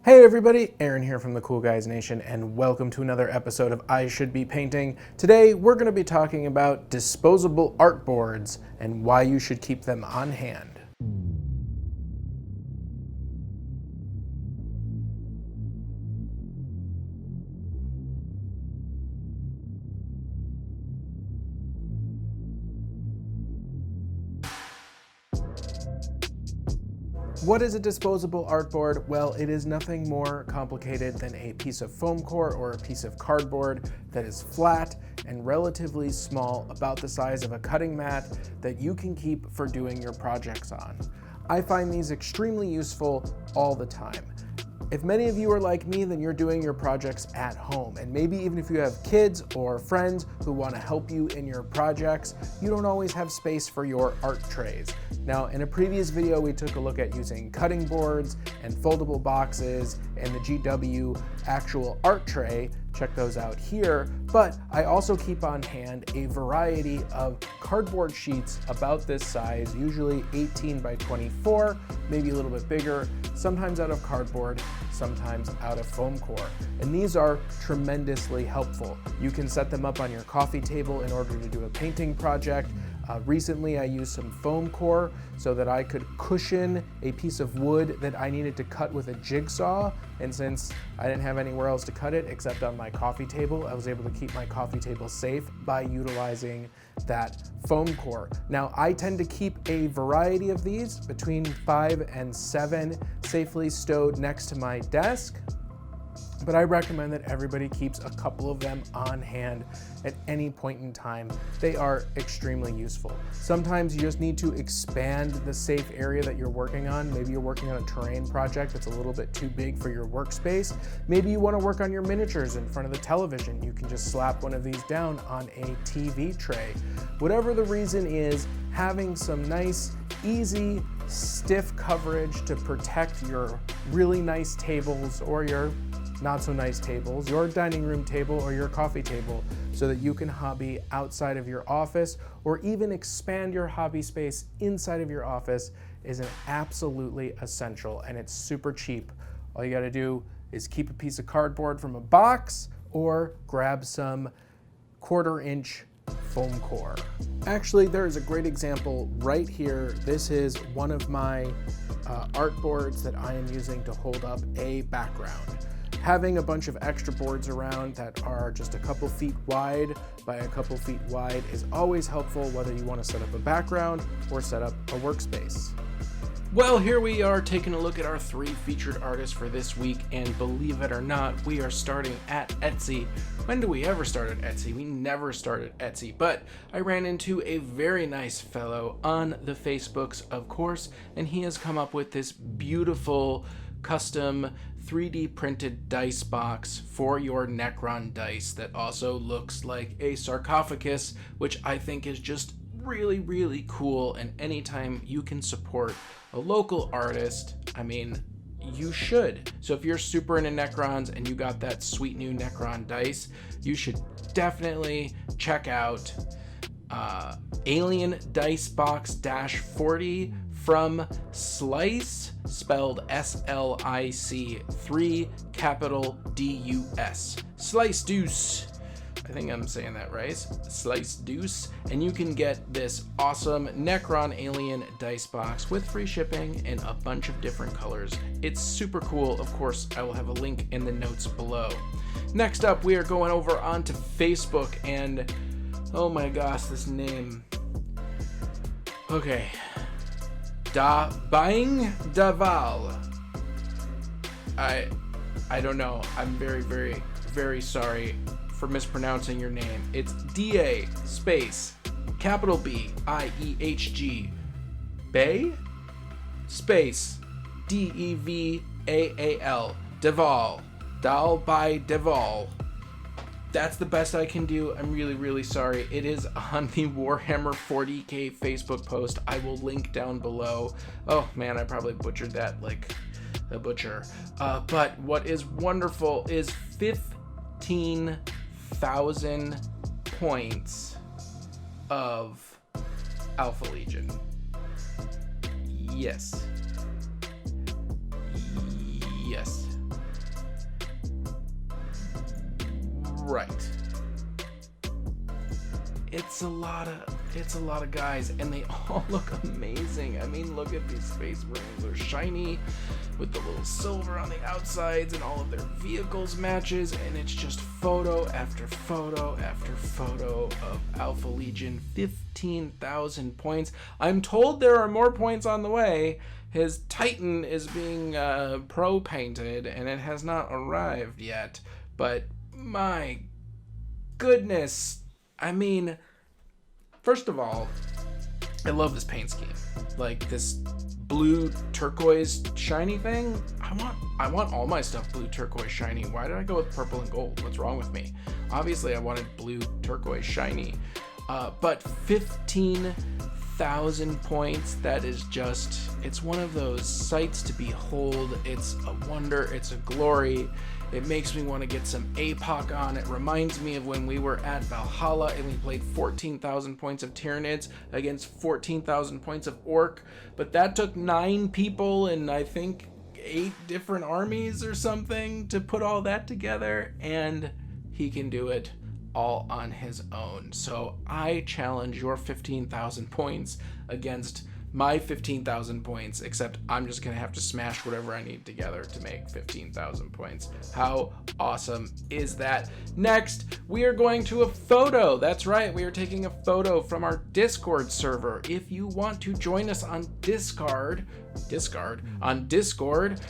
Hey everybody, Aaron here from the Cool Guys Nation, and welcome to another episode of I Should Be Painting. Today we're going to be talking about disposable art boards and why you should keep them on hand. What is a disposable artboard? Well, it is nothing more complicated than a piece of foam core or a piece of cardboard that is flat and relatively small, about the size of a cutting mat, that you can keep for doing your projects on. I find these extremely useful all the time. If many of you are like me, then you're doing your projects at home, and maybe even if you have kids or friends who want to help you in your projects, you don't always have space for your art trays. Now, in a previous video, we took a look at using cutting boards and foldable boxes and the GW actual art tray. Check those out here. But I also keep on hand a variety of cardboard sheets about this size, usually 18 by 24, maybe a little bit bigger, sometimes out of cardboard, sometimes out of foam core. And these are tremendously helpful. You can set them up on your coffee table in order to do a painting project. Recently I used some foam core so that I could cushion a piece of wood that I needed to cut with a jigsaw, and since I didn't have anywhere else to cut it except on my coffee table, I was able to keep my coffee table safe by utilizing that foam core. Now, I tend to keep a variety of these, between 5 and 7, safely stowed next to my desk. But I recommend that everybody keeps a couple of them on hand at any point in time. They are extremely useful. Sometimes you just need to expand the safe area that you're working on. Maybe you're working on a terrain project that's a little bit too big for your workspace. Maybe you want to work on your miniatures in front of the television. You can just slap one of these down on a TV tray. Whatever the reason is, having some nice, easy, stiff coverage to protect your really nice tables or your not so nice tables, your dining room table or your coffee table, so that you can hobby outside of your office or even expand your hobby space inside of your office, is an absolutely essential, and it's super cheap. All you gotta do is keep a piece of cardboard from a box or grab some 1/4-inch foam core. Actually, there is a great example right here. This is one of my art boards that I am using to hold up a background. Having a bunch of extra boards around that are just a couple feet wide by a couple feet wide is always helpful, whether you want to set up a background or set up a workspace. Well, here we are taking a look at our 3 featured artists for this week, and believe it or not, we are starting at Etsy. When do we ever start at Etsy? We never start at Etsy, but I ran into a very nice fellow on the Facebooks, of course, and he has come up with this beautiful custom 3D printed dice box for your Necron dice that also looks like a sarcophagus, which I think is just really, really cool. And anytime you can support a local artist, I mean, you should. So if you're super into Necrons and you got that sweet new Necron dice, you should definitely check out Alien Dice Box -40 from Slice, spelled SLIC, 3 capital DUS. Slice Deuce. I think I'm saying that right. Slice Deuce. And you can get this awesome Necron Alien dice box with free shipping in a bunch of different colors. It's super cool. Of course, I will have a link in the notes below. Next up, we are going over onto Facebook, and oh my gosh, this name. Okay. Biehg Devaal. I don't know. I'm very, very, very sorry for mispronouncing your name. It's DA space capital B IEHG Bay space DEVAAL Devaal. Dal by Devaal. That's the best I can do. I'm really, really sorry. It is on the Warhammer 40k Facebook post. I will link down below. Oh man, I probably butchered that like a butcher. But what is wonderful is 15,000 points of Alpha Legion. Yes. Yes. Right. It's a lot of guys, and they all look amazing. I mean, look at these Space Marines. They're shiny with the little silver on the outsides, and all of their vehicles matches, and it's just photo after photo after photo of Alpha Legion. 15,000 points. I'm told there are more points on the way. His Titan is being pro-painted, and it has not arrived yet, but my goodness. I mean, first of all, I love this paint scheme. Like this blue turquoise shiny thing. I want all my stuff blue turquoise shiny. Why did I go with purple and gold? What's wrong with me? Obviously, I wanted blue turquoise shiny. But 15,000 points, that is just, it's one of those sights to behold. It's a wonder, it's a glory. It makes me want to get some APOC on. It reminds me of when we were at Valhalla and we played 14,000 points of Tyranids against 14,000 points of Orc. But that took 9 people and I think 8 different armies or something to put all that together. And he can do it all on his own. So I challenge your 15,000 points against my 15,000 points, except I'm just gonna have to smash whatever I need together to make 15,000 points. How awesome is that? Next, we are going to a photo. That's right, we are taking a photo from our Discord server. If you want to join us on Discord,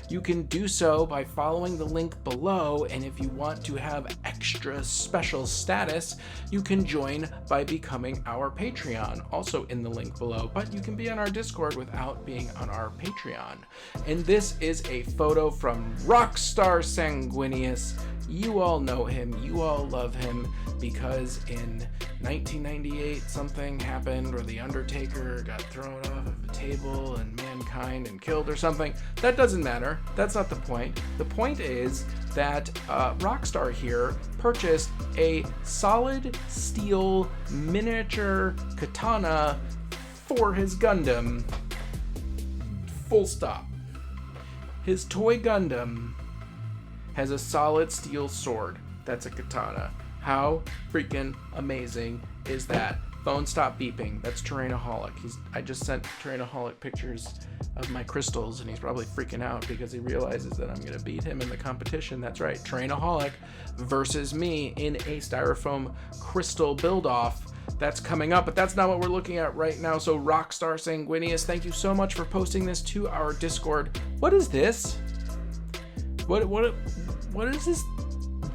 you can do so by following the link below, and if you want to have extra special status, you can join by becoming our Patreon, also in the link below, but you can be on our Discord without being on our Patreon. And this is a photo from RockStarSanguinius. You all know him, you all love him, because in 1998 something happened where the Undertaker got thrown off of a table and mankind and killed or something. That doesn't matter, that's not the point. The point is that Rockstar here purchased a solid steel miniature katana for his Gundam. Full stop. His toy Gundam has a solid steel sword that's a katana. How freaking amazing is that? Phone stop beeping. That's Terrainaholic. I just sent Terrainaholic pictures of my crystals, and he's probably freaking out because he realizes that I'm gonna beat him in the competition. That's right, Terrainaholic versus me in a styrofoam crystal build-off. That's coming up, but that's not what we're looking at right now. So RockStarSanguinius, thank you so much for posting this to our Discord. What is this? What is this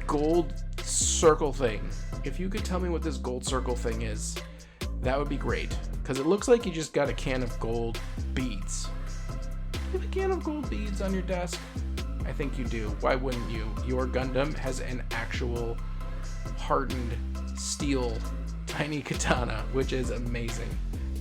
gold circle thing? If you could tell me what this gold circle thing is, that would be great, because it looks like you just got a can of gold beads. You have a can of gold beads on your desk? I think you do. Why wouldn't you? Your Gundam has an actual hardened steel tiny katana, which is amazing.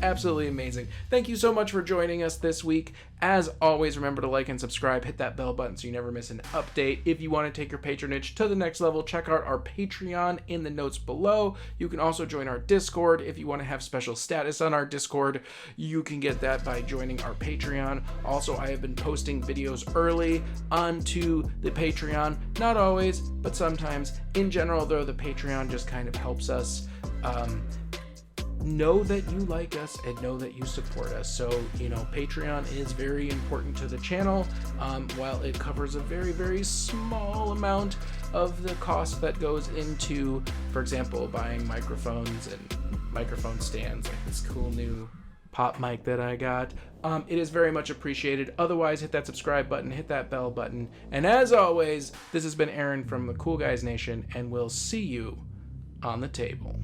Absolutely amazing. Thank you so much for joining us this week. As always, remember to like and subscribe, hit that bell button so you never miss an update. If you want to take your patronage to the next level, check out our Patreon in the notes below. You can also join our Discord. If you want to have special status on our Discord, you can get that by joining our Patreon. Also, I have been posting videos early onto the Patreon. Not always, but sometimes. In general, though, the Patreon just kind of helps us know that you like us and know that you support us. So, Patreon is very important to the channel. While it covers a very, very small amount of the cost that goes into, for example, buying microphones and microphone stands, like this cool new pop mic that I got. It is very much appreciated. Otherwise, hit that subscribe button, hit that bell button. And as always, this has been Aaron from the Cool Guys Nation, and we'll see you on the table.